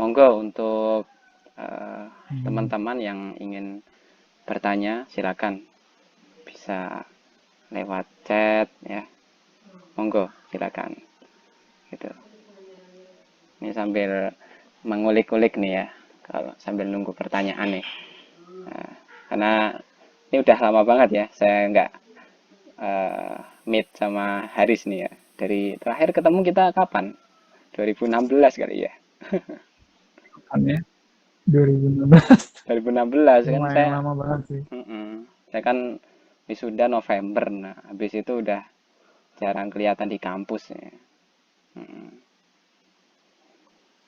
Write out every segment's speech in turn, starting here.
monggo untuk eh, Hmm. teman-teman yang ingin bertanya, silakan bisa lewat chat ya. Monggo, silakan. Gitu. Ini sambil mengulik-ulik nih ya, kalau sambil nunggu pertanyaan nih. Nah, karena ini udah lama banget ya, saya nggak eh, meet sama Haris nih ya. Dari terakhir ketemu kita kapan? 2016 kali ya. Kan ya 2016. 2016 kan Lumayan saya, lama banget sih. saya kan wisuda November. Nah, habis itu udah jarang kelihatan di kampus ya.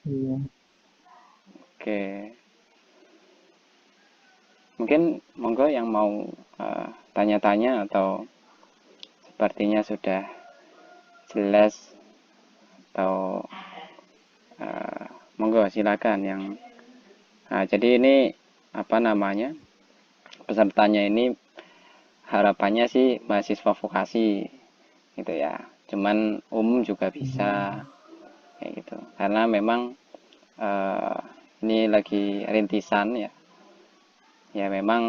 Iya. Oke, mungkin monggo yang mau tanya-tanya atau sepertinya sudah jelas atau monggo silakan yang jadi ini apa namanya, pesertanya ini harapannya sih mahasiswa vokasi gitu ya, cuman umum juga bisa Hmm. kayak gitu karena memang eh, ini lagi rintisan ya. Ya memang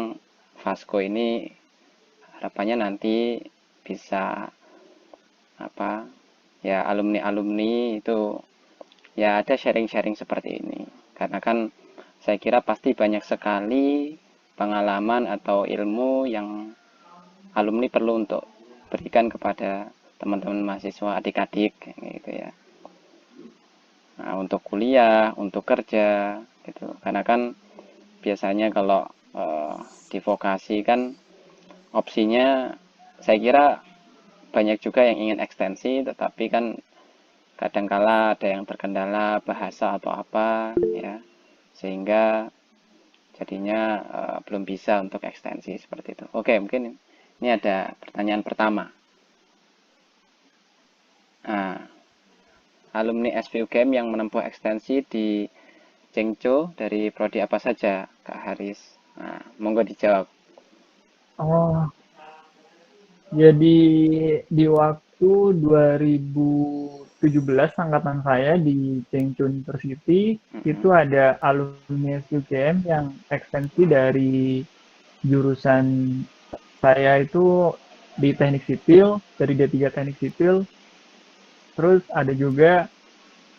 Vasco ini harapannya nanti bisa apa ya, alumni-alumni itu ya ada sharing-sharing seperti ini, karena kan saya kira pasti banyak sekali pengalaman atau ilmu yang alumni perlu untuk berikan kepada teman-teman mahasiswa adik-adik gitu ya. Nah, untuk kuliah, untuk kerja gitu. Karena kan biasanya kalau di vokasi kan opsinya saya kira banyak juga yang ingin ekstensi, tetapi kan kadangkala ada yang terkendala bahasa atau apa ya, sehingga jadinya belum bisa untuk ekstensi seperti itu. Oke, mungkin ini ada pertanyaan pertama. Nah, alumni SVUGM yang menempuh ekstensi di Cengco dari prodi apa saja, Kak Haris? Nah, monggo dijawab. Oh, jadi di waktu 2017 angkatan saya di Chengchu University itu Mm-mm. ada alumni SUGM yang ekstensi dari jurusan saya itu di teknik sipil, dari D3 teknik sipil, terus ada juga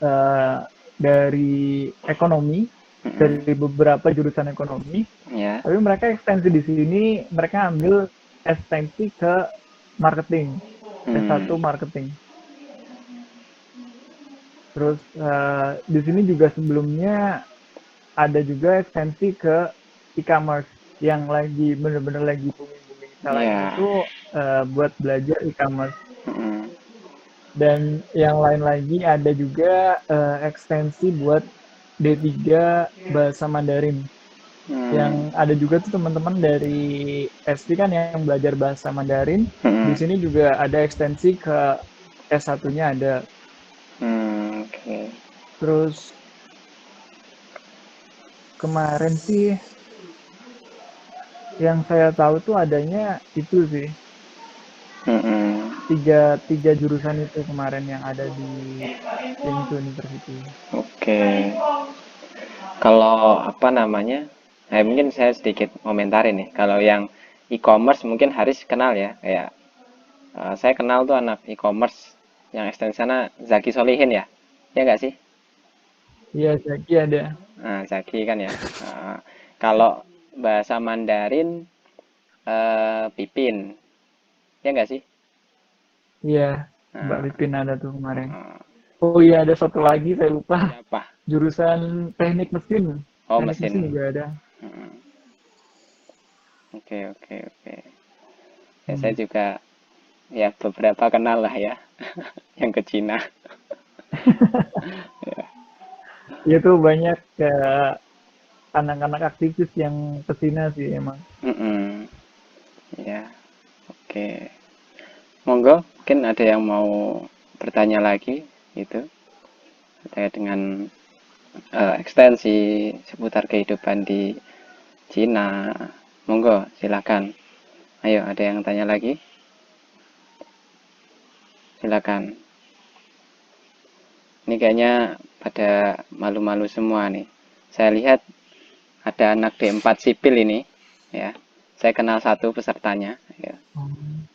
eh, dari ekonomi, Mm-mm. dari beberapa jurusan ekonomi, Ya. tapi mereka ekstensi di sini, mereka ambil ekstensi ke marketing, S1 Hmm. marketing. Terus di sini juga sebelumnya ada juga ekstensi ke e-commerce yang lagi bener-bener lagi booming-booming sekarang ini Ya. tuh buat belajar e-commerce. Mm-mm. Dan yang lain lagi ada juga ekstensi buat D3 bahasa Mandarin. Yang Hmm. ada juga tuh teman-teman dari SV kan yang belajar bahasa Mandarin. Di Mm-mm. sini juga ada ekstensi ke S1-nya ada. Hmm. Oke. Terus kemarin sih yang saya tahu tuh adanya itu sih, Mm-mm. tiga jurusan itu kemarin yang ada di Chengdu University. Oke. Kalau apa namanya? Mungkin saya sedikit komentarin nih. Kalau yang e-commerce mungkin Haris kenal ya. Kayak saya kenal tuh anak e-commerce yang ekstensi sana, Zaki Solihin ya. Ya nggak sih? Iya, Zaki ada. Nah, Zaki kan ya. Kalau bahasa Mandarin Pipin. Ya nggak sih? Iya, Mbak Nah, Pipin ada tuh kemarin. uh, Oh iya, ada satu lagi saya lupa. siapa? Jurusan teknik mesin. Oh, Teknik mesin mesin. juga ada. Oke, oke, oke. Ya, saya Hmm. juga ya beberapa kenal lah ya yang ke Cina. Itu banyak anak-anak aktivis yang kesina sih emang. Mm-mm. Ya, oke. Monggo, mungkin ada yang mau bertanya lagi gitu terkait dengan ekstensi seputar kehidupan di Cina. Monggo, silakan. Ayo, ada yang tanya lagi? Silakan. Ini kayaknya pada malu-malu semua nih. Saya lihat ada anak D4 sipil ini, ya. Saya kenal satu pesertanya. Ya. Hmm.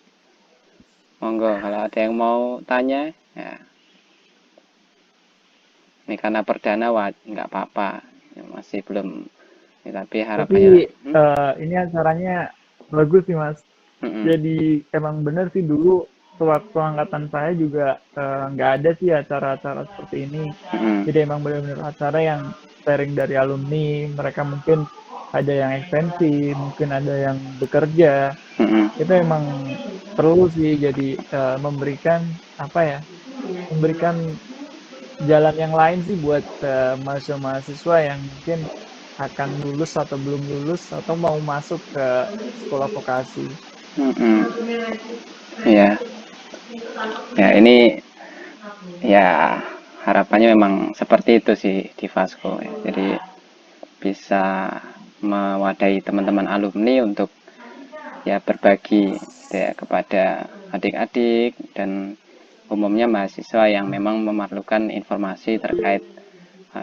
Monggo, kalau ada yang mau tanya, ya. Ini karena perdana, nggak apa-apa. Ya, masih belum, ya, tapi harapannya, Tapi ini acaranya bagus sih Mas. mm-mm, Jadi emang bener sih dulu sewaktu angkatan saya juga nggak ada sih acara-acara seperti ini. mm-mm, Jadi emang bener-bener acara yang sharing dari alumni. Mereka mungkin ada yang ekstensi, mungkin ada yang bekerja. mm-mm, Itu emang perlu sih jadi memberikan apa ya? Memberikan jalan yang lain sih buat mahasiswa-mahasiswa yang mungkin akan lulus atau belum lulus atau mau masuk ke sekolah vokasi. mm-mm. Ya, ya ini ya harapannya memang seperti itu sih di Vasco. Ya. Jadi bisa mewadahi teman-teman alumni untuk ya berbagi ya, kepada adik-adik dan umumnya mahasiswa yang memang memerlukan informasi terkait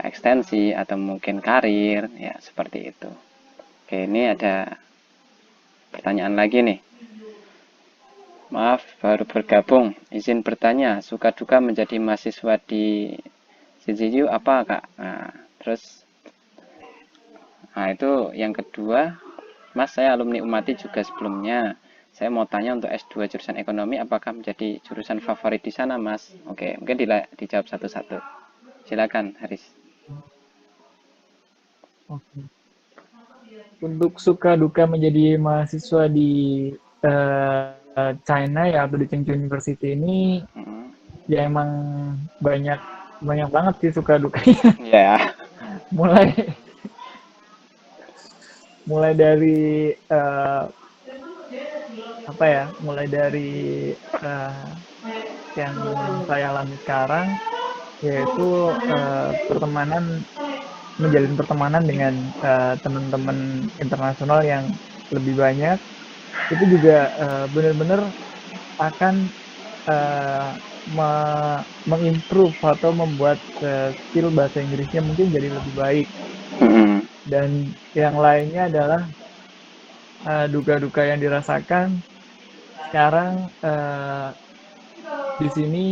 ekstensi atau mungkin karir ya seperti itu. Oke, ini ada pertanyaan lagi nih. Maaf, baru bergabung. Izin bertanya, suka duka menjadi mahasiswa di CCU apa, Kak? Nah, terus, nah itu yang kedua, Mas, saya alumni Umati juga sebelumnya. Saya mau tanya untuk S2 jurusan ekonomi, apakah menjadi jurusan favorit di sana, Mas? Oke, mungkin dijawab satu-satu. Silakan, Haris. Oke. Untuk suka duka menjadi mahasiswa di China ya atau di Chengdu University ini Hmm. ya emang banyak banyak banget sih suka dukanya. Ya. mulai mulai dari apa ya? Mulai dari eh, yang saya alami sekarang yaitu menjalin pertemanan dengan teman-teman internasional yang lebih banyak itu juga benar-benar akan eh, mengimprove atau membuat skill bahasa Inggrisnya mungkin jadi lebih baik. Hmm. Dan yang lainnya adalah duka-duka yang dirasakan sekarang di sini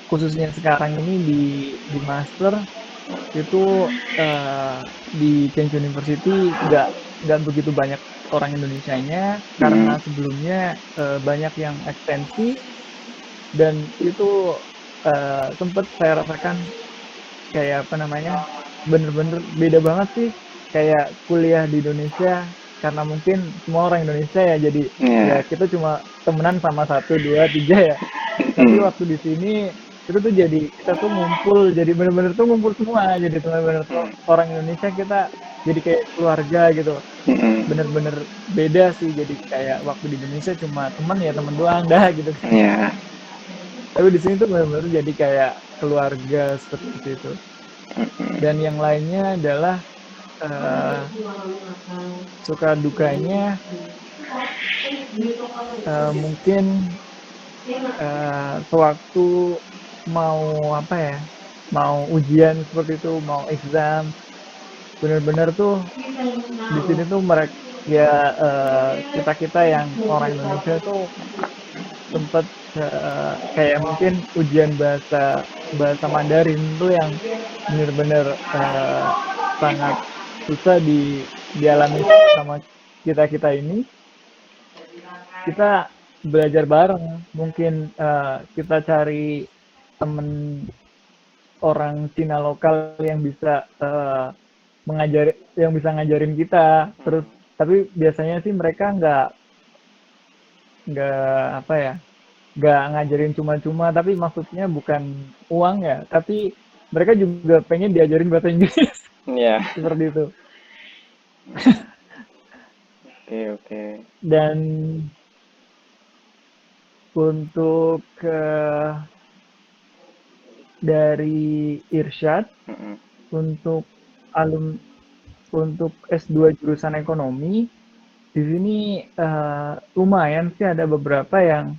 khususnya sekarang ini di master itu di Chengdu University nggak begitu banyak orang Indonesianya karena Hmm. sebelumnya banyak yang ekstensi dan itu sempat saya rasakan kayak apa namanya bener-bener beda banget sih kayak kuliah di Indonesia karena mungkin semua orang Indonesia ya jadi ya Ya. kita cuma temenan sama satu dua tiga ya tapi Hmm. waktu di sini itu tuh jadi kita tuh ngumpul jadi bener-bener tuh ngumpul semua jadi bener-bener tuh Hmm. orang Indonesia kita jadi kayak keluarga gitu Hmm. bener-bener beda sih jadi kayak waktu di Indonesia cuma temen ya temen doang dah gitu kan Ya. tapi di sini tuh bener-bener jadi kayak keluarga seperti itu dan yang lainnya adalah eh, suka dukanya mungkin sewaktu mau apa ya mau ujian seperti itu mau exam benar-benar tuh di sini tuh mereka ya kita kita yang orang Indonesia tuh sempat kayak mungkin ujian bahasa bahasa Mandarin tuh yang benar-benar sangat susah dialami sama kita kita ini kita belajar bareng mungkin kita cari temen orang Cina lokal yang bisa mengajari yang bisa ngajarin kita terus tapi biasanya sih mereka nggak apa ya nggak ngajarin cuma-cuma tapi maksudnya bukan uang ya tapi mereka juga pengen diajarin bahasa Inggris Ya. seperti itu Oke, oke. dan untuk dari Irsyad Hmm. untuk alum untuk S2 jurusan ekonomi di sini lumayan sih ada beberapa yang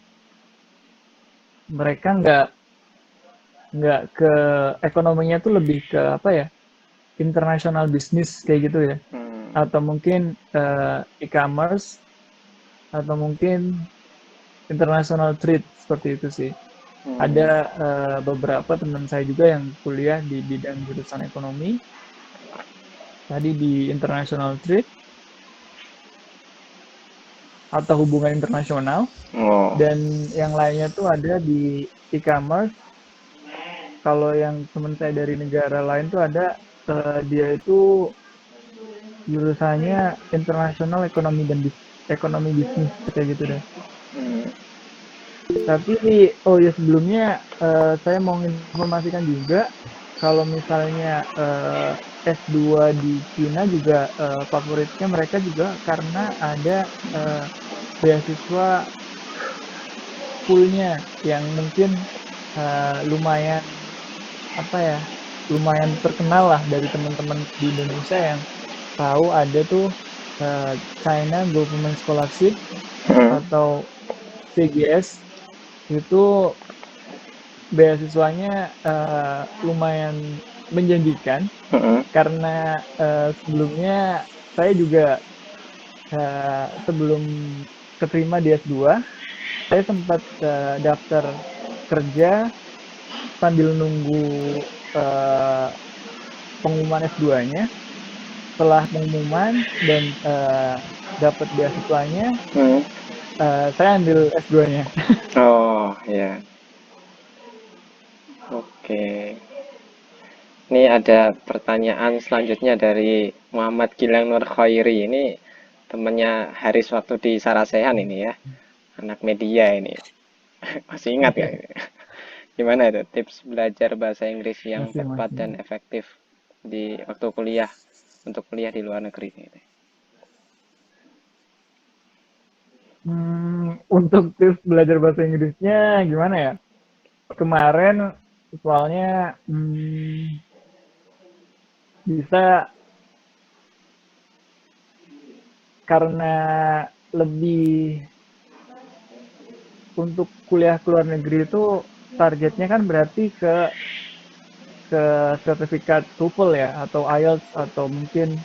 mereka nggak ke ekonominya tuh lebih ke apa ya, international business kayak gitu ya, Hmm. atau mungkin e-commerce, atau mungkin international trade seperti itu sih. Ada Hmm. beberapa teman saya juga yang kuliah di bidang jurusan ekonomi, tadi di international trade atau hubungan internasional, Oh. dan yang lainnya tuh ada di e-commerce. Kalau yang teman saya dari negara lain tuh ada, dia itu jurusannya internasional ekonomi dan ekonomi bisnis kayak gitu deh. Hmm. Tapi oh ya sebelumnya saya mau informasikan juga kalau misalnya S2 di Cina juga favoritnya mereka juga karena ada beasiswa poolnya yang mungkin lumayan apa ya, lumayan terkenal lah dari teman-teman di Indonesia yang tahu ada tuh China Government Scholarship Hmm. atau CGS. Itu beasiswanya lumayan menjanjikan Hmm. karena sebelumnya saya juga sebelum keterima di S2 saya sempat daftar kerja sambil nunggu eh, pengumuman S2-nya. Setelah pengumuman dan dapat beasiswanya, Hmm. saya ambil S2-nya. Oh ya, oke. Ini ada pertanyaan selanjutnya dari Muhammad Gilang Nur Khairi. Ini temannya Haris waktu di Sarasehan ini ya, anak media ini. Masih ingat nggak ini? Gimana itu tips belajar bahasa Inggris yang Masih tepat masih. dan efektif di waktu kuliah untuk kuliah di luar negeri ini? Untuk tips belajar bahasa Inggrisnya gimana ya? Kemarin soalnya bisa karena lebih untuk kuliah ke luar negeri itu targetnya kan berarti ke sertifikat TOEFL ya atau IELTS atau mungkin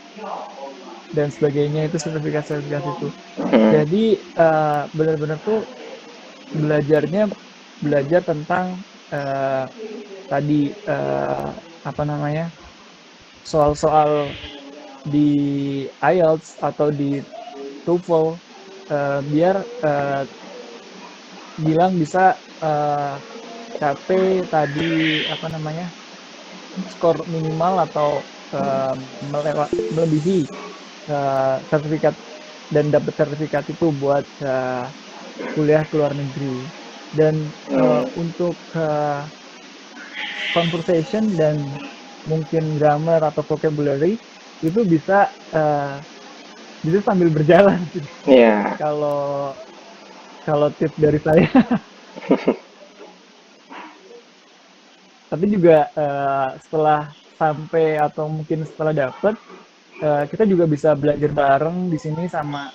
dan sebagainya, itu sertifikat-sertifikat itu. Hmm. Jadi benar-benar tuh belajarnya belajar tentang tadi apa namanya, soal-soal di IELTS atau di TOEFL, biar bilang bisa capai tadi apa namanya, skor minimal atau melebihi sertifikat dan dapat sertifikat itu buat kuliah ke luar negeri. Dan Hmm. untuk conversation dan mungkin grammar atau vocabulary itu bisa sambil berjalan sih. Ya. Kalau kalau tips dari saya. Tapi juga setelah sampai atau mungkin setelah dapet, kita juga bisa belajar bareng di sini sama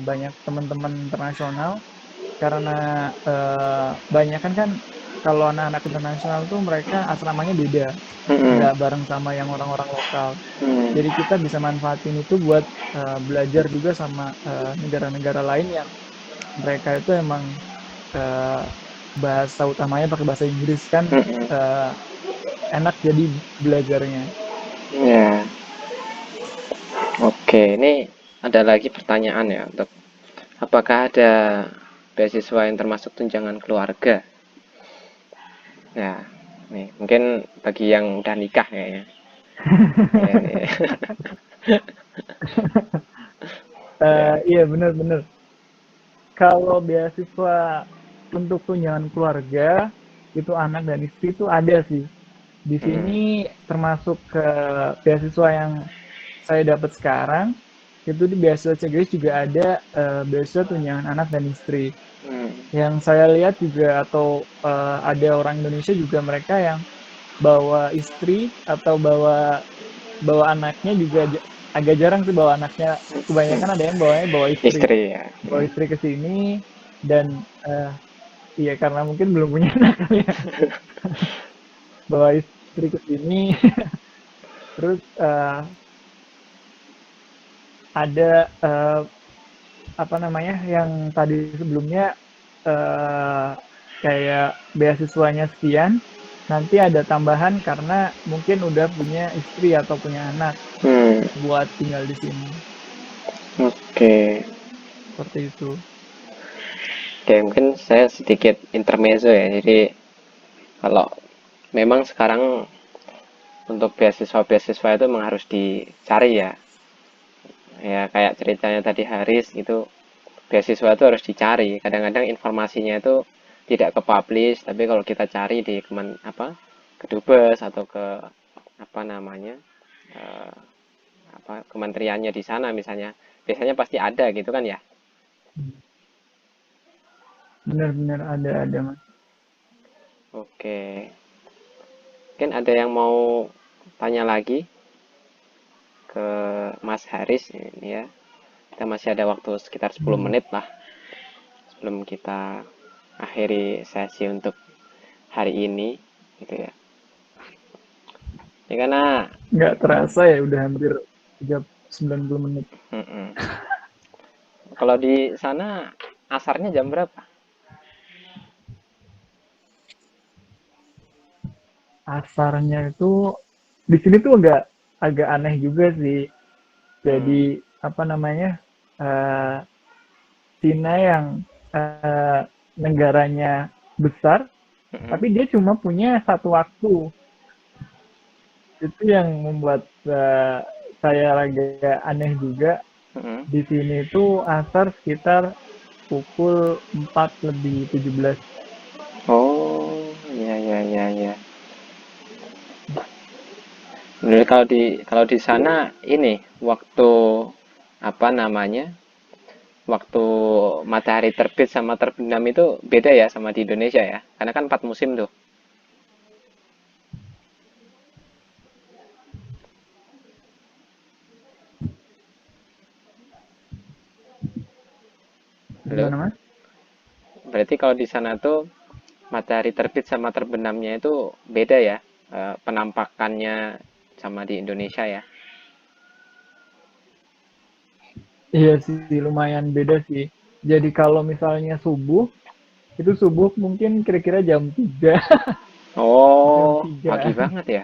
banyak teman-teman internasional karena banyak kan kalau anak-anak internasional tuh mereka asramanya beda, Hmm. nggak bareng sama yang orang-orang lokal. Hmm. Jadi kita bisa manfaatin itu buat belajar juga sama negara-negara lain yang mereka itu emang eh, bahasa utamanya pakai bahasa Inggris kan, Hmm. eh, enak jadi belajarnya. Ya. Oke, ini ada lagi pertanyaan ya untuk apakah ada beasiswa yang termasuk tunjangan keluarga? Ya, nih mungkin bagi yang udah nikah kayaknya. Ya, nih. Ya. Iya bener-bener. Kalau beasiswa untuk tunjangan keluarga itu anak dan istri itu ada sih. Di Hmm. sini termasuk ke beasiswa yang saya dapat sekarang itu di beasiswa CGS juga ada beasiswa tunjangan anak dan istri. Hmm. Yang saya lihat juga atau ada orang Indonesia juga mereka yang bawa istri atau bawa bawa anaknya juga agak jarang sih bawa anaknya. Hmm. Kebanyakan ada yang bawanya Istri ya. bawa istri ke sini dan iya karena mungkin belum punya anak kali ya. bawa istri ke sini. Terus ada apa namanya yang tadi sebelumnya eh, kayak beasiswanya sekian, nanti ada tambahan karena mungkin udah punya istri atau punya anak Hmm, buat tinggal di sini. oke. Seperti itu. Oke, mungkin saya sedikit intermezzo ya. Jadi kalau memang sekarang untuk beasiswa-beasiswa itu memang harus dicari ya. Ya kayak ceritanya tadi Haris itu beasiswa itu harus dicari. Kadang-kadang informasinya itu tidak ke publish, tapi kalau kita cari di kedubes atau ke apa namanya eh, kementeriannya di sana misalnya, biasanya pasti ada gitu kan ya. Benar-benar ada Mas. Oke, mungkin ada yang mau tanya lagi ke Mas Haris ini ya. Kita masih ada waktu sekitar 10 Hmm. menit lah sebelum kita akhiri sesi untuk hari ini gitu ya. Ya karena Nggak terasa ya udah hampir 90 menit. mm-mm. Kalau di sana asarnya jam berapa? Asarnya itu di sini tuh agak aneh juga sih. Jadi Hmm. apa namanya? eh Cina yang eh, negaranya besar, Mm-mm. tapi dia cuma punya satu waktu. Itu yang membuat saya agak aneh juga. Mm-mm. Di sini tuh asar sekitar pukul 4:17. Oh, ya ya ya ya. Bener, kalau di sana ini waktu apa namanya? Waktu matahari terbit sama terbenam itu beda ya sama di Indonesia ya. Karena kan 4 musim tuh. Halo. Gimana Mas? Berarti kalau di sana tuh matahari terbit sama terbenamnya itu beda ya, penampakannya sama di Indonesia ya. Iya sih, lumayan beda sih. Jadi kalau misalnya subuh, itu subuh mungkin kira-kira jam 3. jam Oh, 3 pagi banget ya.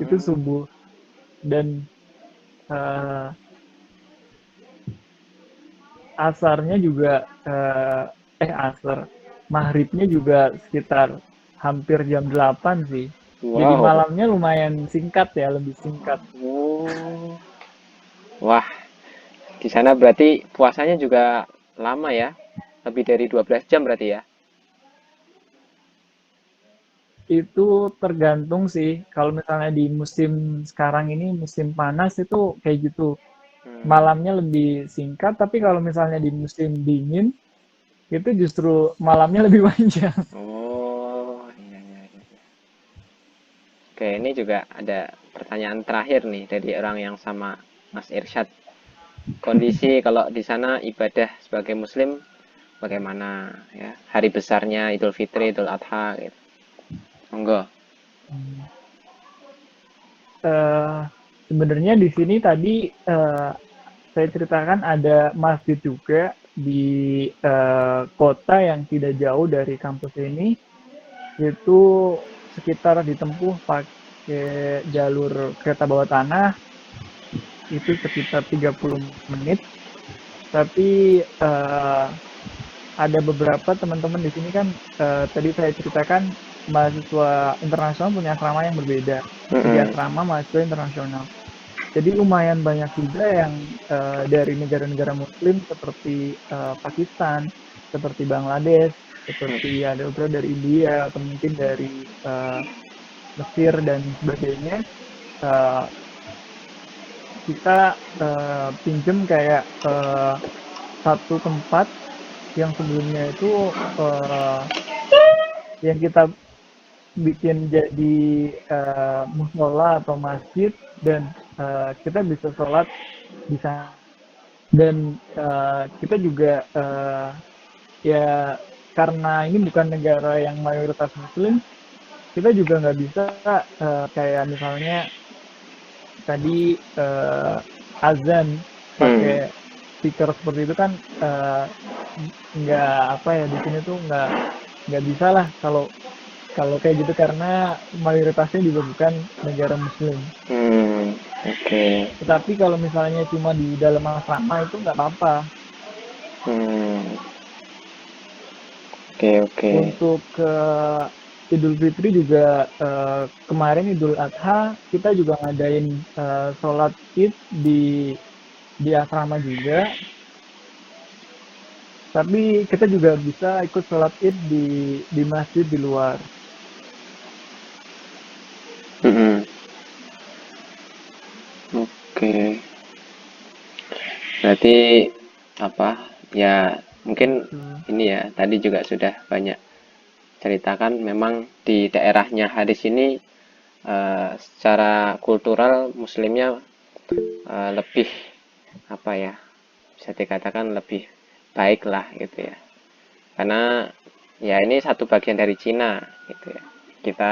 itu Hmm. subuh. Dan eh, asarnya juga asar. Maghribnya juga sekitar hampir jam 8 sih. Jadi Wow. malamnya lumayan singkat ya, lebih singkat. Oh. Wah, di sana berarti puasanya juga lama ya. Lebih dari 12 jam berarti ya. Itu tergantung sih. Kalau misalnya di musim sekarang ini, musim panas itu kayak gitu. Hmm. Malamnya lebih singkat, tapi kalau misalnya di musim dingin, itu justru malamnya lebih panjang. Oh, iya, iya, iya. Oke, ini juga ada pertanyaan terakhir nih dari orang yang sama Mas Irsyad. Kondisi kalau di sana ibadah sebagai Muslim bagaimana ya? Hari besarnya Idul Fitri, Idul Adha gitu. Monggo. Eh, Sebenarnya di sini tadi saya ceritakan ada masjid juga di kota yang tidak jauh dari kampus ini. Itu sekitar ditempuh pakai jalur kereta bawah tanah itu sekitar 30 menit. Tapi ada beberapa teman-teman di sini kan tadi saya ceritakan mahasiswa internasional punya asrama yang berbeda. Jadi Mm-mm. asrama mahasiswa internasional. Jadi lumayan banyak juga yang dari negara-negara Muslim seperti Pakistan, seperti Bangladesh, seperti ada beberapa dari India atau mungkin dari Mesir dan sebagainya. Eh, kita pinjem kayak satu tempat yang sebelumnya itu yang kita bikin jadi musola atau masjid dan kita bisa sholat di sana. Dan kita juga ya karena ini bukan negara yang mayoritas Muslim, kita juga nggak bisa kayak misalnya tadi azan Hmm. pakai speaker seperti itu kan nggak apa ya di sini tuh nggak bisa lah kalau kalau kayak gitu karena mayoritasnya juga bukan negara muslim. Hmm. Oke. Tetapi kalau misalnya cuma di dalam asrama itu nggak apa-apa. Hmm. Oke, oke. Untuk Idul Fitri juga kemarin Idul Adha kita juga ngadain sholat Id di asrama juga. Tapi kita juga bisa ikut sholat Id di masjid di luar. Hmm. Oke. Berarti apa? Ya, mungkin Gitu. ini ya, tadi juga sudah banyak ceritakan memang di daerahnya Haris ini secara kultural muslimnya lebih apa ya? Bisa dikatakan lebih baik lah gitu ya. Karena ya ini satu bagian dari Cina gitu ya. Kita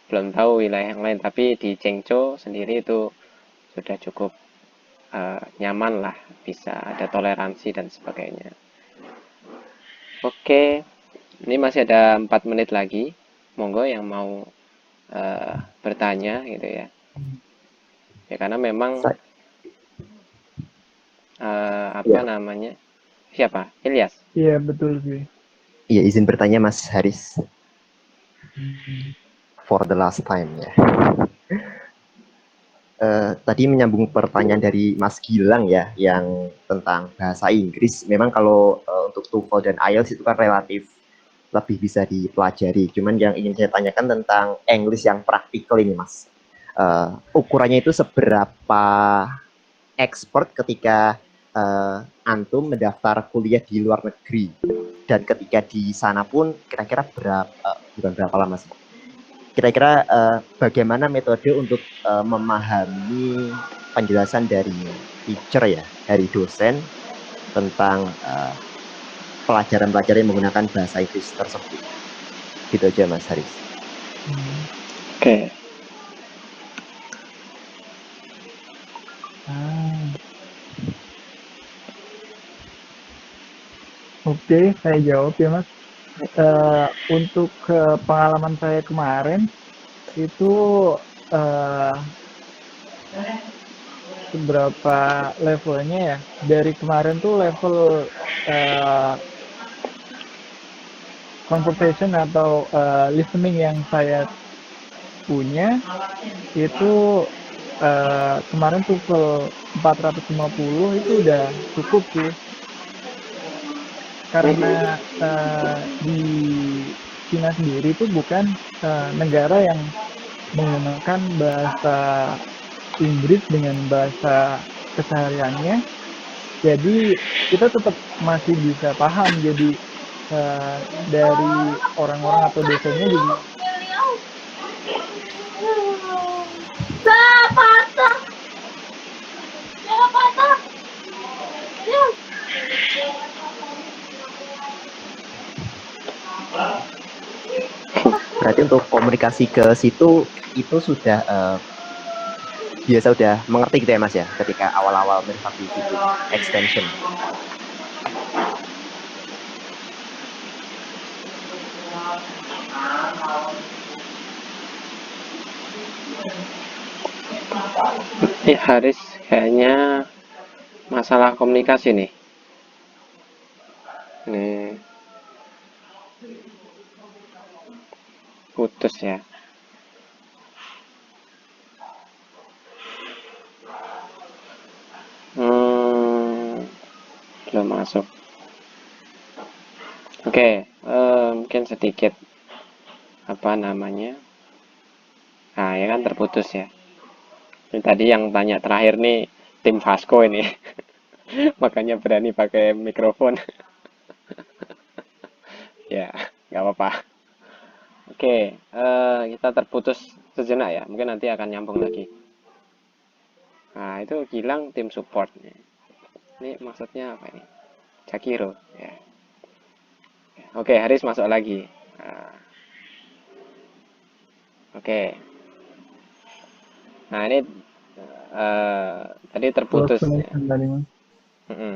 belum tahu wilayah yang lain, tapi di Chengzhou sendiri itu sudah cukup nyaman lah, bisa ada toleransi dan sebagainya. Oke, ini masih ada 4 menit lagi. Monggo yang mau bertanya gitu ya. Ya karena memang Sa- apa ya, namanya? Siapa? Ilyas. Iya betul sih. ya izin bertanya Mas Haris for the last time ya. Tadi menyambung pertanyaan dari Mas Gilang ya, yang tentang bahasa Inggris. Memang kalau untuk TOEFL dan IELTS itu kan relatif lebih bisa dipelajari. Cuman yang ingin saya tanyakan tentang English yang praktikal ini, Mas. Ukurannya itu seberapa expert ketika antum mendaftar kuliah di luar negeri, dan ketika di sana pun kira-kira berapa, bukan berapa lama sih, kira-kira bagaimana metode untuk memahami penjelasan dari teacher ya, dari dosen tentang pelajaran-pelajaran yang menggunakan bahasa Inggris tersebut. Gitu aja Mas Haris. Oke. Ah, Oke, saya jawab ya Mas. Untuk pengalaman saya kemarin itu eh, seberapa levelnya ya? Dari kemarin tuh level eh, conversation atau listening yang saya punya itu kemarin tuh ke 450 itu udah cukup sih karena di Cina sendiri itu bukan negara yang menggunakan bahasa Inggris dengan bahasa kesehariannya, jadi kita tetap masih bisa paham. Jadi dari orang-orang atau dosennya juga Berarti untuk komunikasi ke situ itu sudah biasa udah mengerti gitu ya Mas ya, ketika awal-awal mendapat di situ extension. Haris kayaknya masalah komunikasi nih. Nih, putus ya. Hmm, belum masuk. Oke, mungkin sedikit apa namanya? Nah, ya kan terputus ya. Ini tadi yang tanya terakhir nih tim Vasco ini. Makanya berani pakai mikrofon. Ya, nggak apa-apa. Oke, kita terputus sejenak ya. Mungkin nanti akan nyambung lagi. Nah, itu Gilang tim support. Ini maksudnya apa ini? Jakiro. Ya. Oke, Haris masuk lagi. Nah, Oke. Nah, ini tadi Close terputus ya. connection tadi Mas. Mm-mm.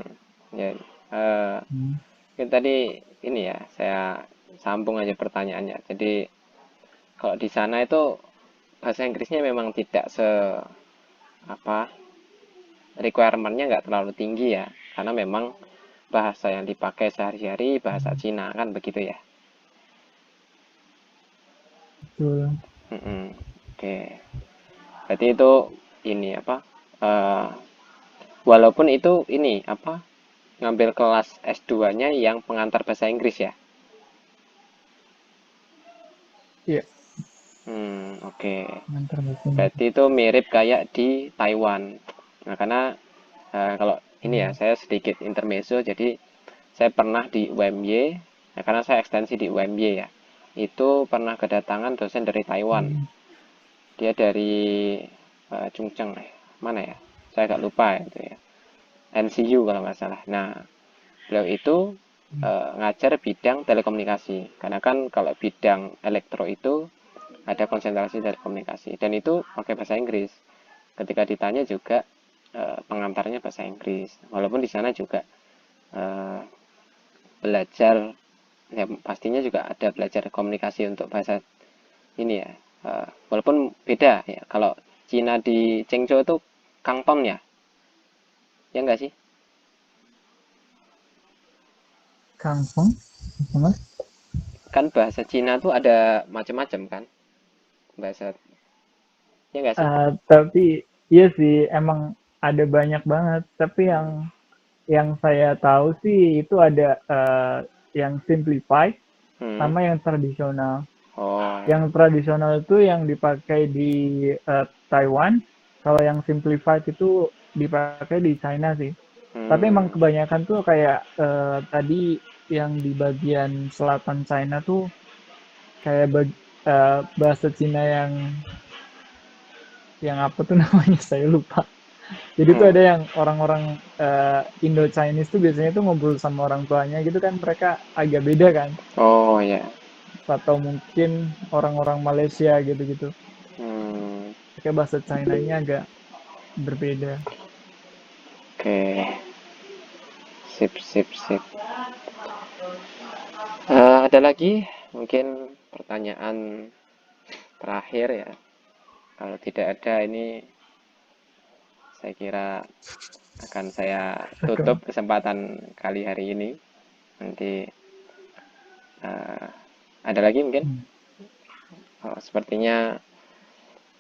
Ya, eh, Hmm. ini tadi ini ya, saya sambung aja pertanyaannya. Jadi kalau di sana itu bahasa Inggrisnya memang tidak apa requirement-nya nggak terlalu tinggi ya, karena memang bahasa yang dipakai sehari-hari bahasa Cina kan begitu ya. Betul. Mm-mm. Oke, berarti itu ini apa? eh, Walaupun itu ini apa? Ngambil kelas S2-nya yang pengantar bahasa Inggris ya. Iya, Oke. ngantar bahasa Inggris. Berarti itu mirip kayak di Taiwan. Nah, karena kalau ini ya, saya sedikit intermezzo, jadi saya pernah di UMY, ya, karena saya ekstensi di UMY ya, itu pernah kedatangan dosen dari Taiwan. Hmm. Dia dari Chungcheong, mana ya? Saya agak lupa ya, itu ya. NCU kalau nggak salah. Nah, beliau itu ngajar bidang telekomunikasi. Karena kan kalau bidang elektro itu ada konsentrasi telekomunikasi. Dan itu pakai bahasa Inggris. Ketika ditanya juga pengantarnya bahasa Inggris. Walaupun di sana juga eh, belajar, ya pastinya juga ada belajar komunikasi untuk bahasa ini ya. Walaupun beda ya. Kalau Cina di Chengzhou itu Kanton ya enggak sih? Kangkong, apa Mas? Kan bahasa Cina tuh ada macam-macam kan, bahasa ya enggak sih? Tapi iya sih emang ada banyak banget. Tapi yang saya tahu sih itu ada yang simplified Hmm. sama yang tradisional. Oh. Yang tradisional itu yang dipakai di Taiwan. Kalau yang simplified itu dipakai di China sih. Tapi emang Hmm. kebanyakan tuh kayak tadi yang di bagian selatan China tuh kayak bahasa Cina yang apa tuh namanya saya lupa. Jadi tuh Hmm. ada yang orang-orang Indo-Chinese tuh biasanya tuh ngobrol sama orang tuanya gitu kan mereka agak beda kan. Oh ya. Atau mungkin orang-orang Malaysia gitu-gitu. Hmm. Kayak bahasa China-nya agak berbeda. Oke. Sip, sip, sip. Ada lagi mungkin pertanyaan terakhir ya. Kalau tidak ada, ini saya kira akan saya Oke. tutup kesempatan kali hari ini. Nanti eh, ada lagi mungkin? Hmm. Oh, sepertinya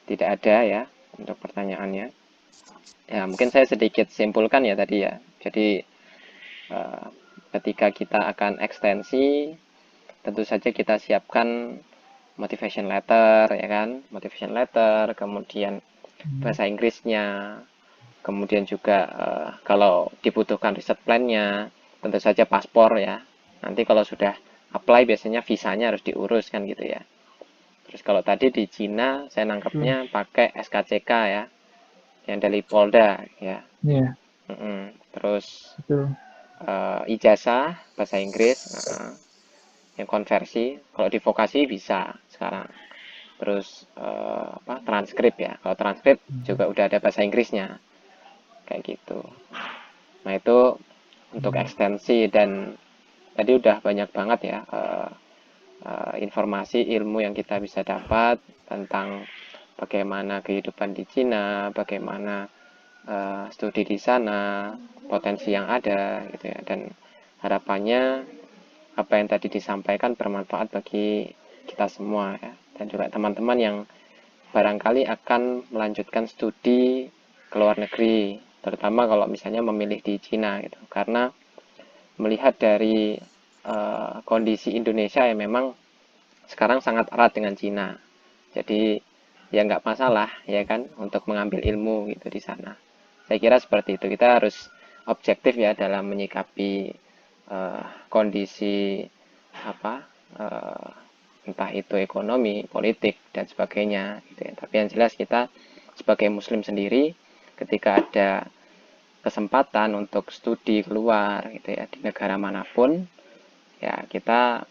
tidak ada ya untuk pertanyaannya. Ya, mungkin saya sedikit simpulkan ya tadi ya. Jadi eh, ketika kita akan ekstensi, tentu saja kita siapkan motivation letter ya kan, motivation letter, kemudian Hmm. bahasa Inggrisnya, kemudian juga kalau dibutuhkan riset plan-nya, tentu saja paspor ya. Nanti kalau sudah apply biasanya visanya harus diurus kan gitu ya. Terus kalau tadi di Cina saya Betul. nangkepnya pakai SKCK ya, yang dari Polda ya. Iya, Terus betul. ijazah bahasa Inggris, yang konversi. Kalau di vokasi bisa sekarang. Terus transkrip ya. Kalau transkrip juga udah ada bahasa Inggrisnya kayak gitu. Nah itu untuk Hmm. ekstensi, dan tadi udah banyak banget ya informasi ilmu yang kita bisa dapat tentang bagaimana kehidupan di Cina, bagaimana studi di sana, potensi yang ada gitu ya, dan harapannya apa yang tadi disampaikan bermanfaat bagi kita semua ya, dan juga teman-teman yang barangkali akan melanjutkan studi ke luar negeri, terutama kalau misalnya memilih di Cina gitu, karena melihat dari kondisi Indonesia yang memang sekarang sangat erat dengan Cina, jadi ya nggak masalah ya kan untuk mengambil ilmu gitu di sana. Saya kira seperti itu, kita harus objektif ya dalam menyikapi kondisi apa entah itu ekonomi, politik dan sebagainya gitu ya. Tapi yang jelas kita sebagai muslim sendiri ketika ada kesempatan untuk studi keluar gitu ya di negara manapun, ya kita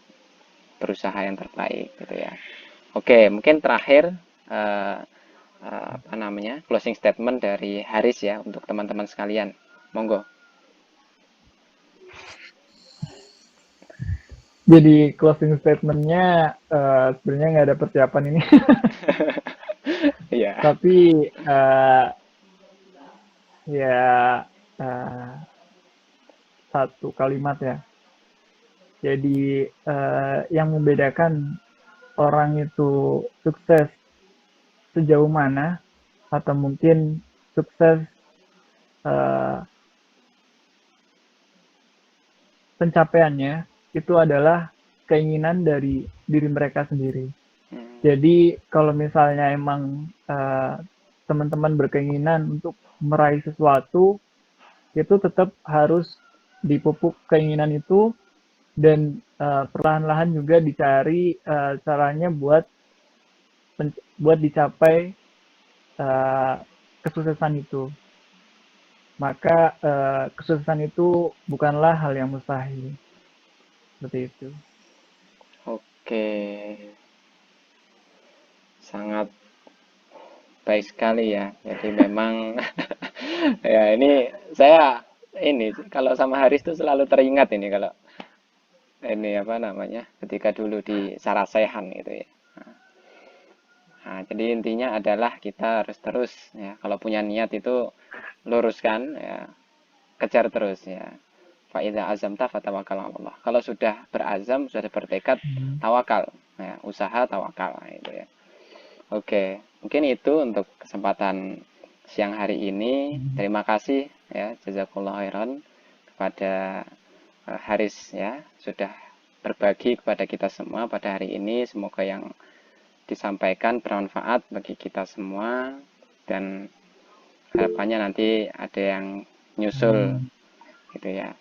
berusaha yang terbaik gitu ya. Oke, mungkin terakhir eh, apa namanya closing statement dari Haris ya untuk teman-teman sekalian. Monggo. Jadi closing statementnya sebenarnya nggak ada persiapan ini, Iya. tapi ya eh, satu kalimat ya. Jadi yang membedakan orang itu sukses sejauh mana atau mungkin sukses eh, pencapaiannya itu adalah keinginan dari diri mereka sendiri. Hmm, Jadi kalau misalnya emang teman-teman berkeinginan untuk meraih sesuatu, itu tetap harus dipupuk keinginan itu dan perlahan-lahan juga dicari caranya buat dicapai uh, kesuksesan itu. Maka kesuksesan itu bukanlah hal yang mustahil. Seperti itu. oke, sangat baik sekali ya. Jadi memang ya ini saya ini kalau sama Haris tuh selalu teringat ini kalau ini apa namanya ketika dulu di Sarasehan gitu ya. Nah, jadi intinya adalah kita harus terus ya kalau punya niat itu luruskan ya, kejar terus ya. Faiza azamta fatawakal 'ala Allah. Kalau sudah berazam, sudah bertekad, Hmm. tawakal. Ya, usaha tawakal nah, itu ya. Oke, mungkin itu untuk kesempatan siang hari ini. Terima kasih ya, jazakallah khairan kepada Haris ya sudah berbagi kepada kita semua pada hari ini. Semoga yang disampaikan bermanfaat bagi kita semua dan harapannya nanti ada yang nyusul gitu ya.